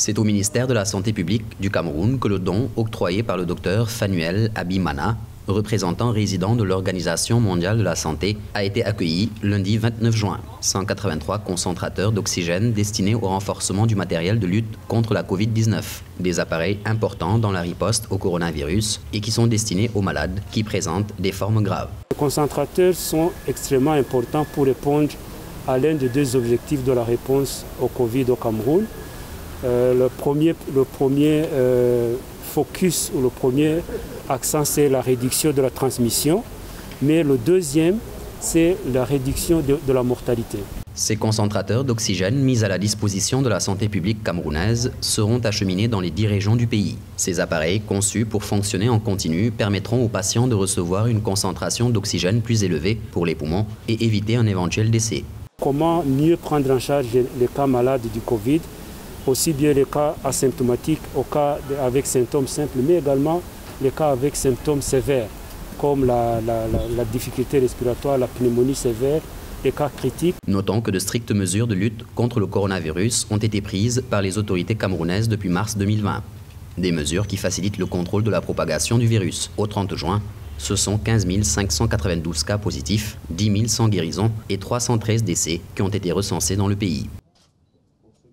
C'est au ministère de la Santé publique du Cameroun que le don octroyé par le docteur Fanuel Abimana, représentant résident de l'Organisation mondiale de la santé, a été accueilli lundi 29 juin. 183 concentrateurs d'oxygène destinés au renforcement du matériel de lutte contre la Covid-19. Des appareils importants dans la riposte au coronavirus et qui sont destinés aux malades qui présentent des formes graves. Les concentrateurs sont extrêmement importants pour répondre à l'un des deux objectifs de la réponse au Covid au Cameroun. Le premier focus ou le premier accent, c'est la réduction de la transmission, mais le deuxième, c'est la réduction de la mortalité. Ces concentrateurs d'oxygène mis à la disposition de la santé publique camerounaise seront acheminés dans les 10 régions du pays. Ces appareils, conçus pour fonctionner en continu, permettront aux patients de recevoir une concentration d'oxygène plus élevée pour les poumons et éviter un éventuel décès. Comment mieux prendre en charge les cas malades du Covid, aussi bien les cas asymptomatiques, aux cas avec symptômes simples, mais également les cas avec symptômes sévères, comme la difficulté respiratoire, la pneumonie sévère, les cas critiques. Notons que de strictes mesures de lutte contre le coronavirus ont été prises par les autorités camerounaises depuis mars 2020. Des mesures qui facilitent le contrôle de la propagation du virus. Au 30 juin, ce sont 15 592 cas positifs, 10 100 guérisons et 313 décès qui ont été recensés dans le pays.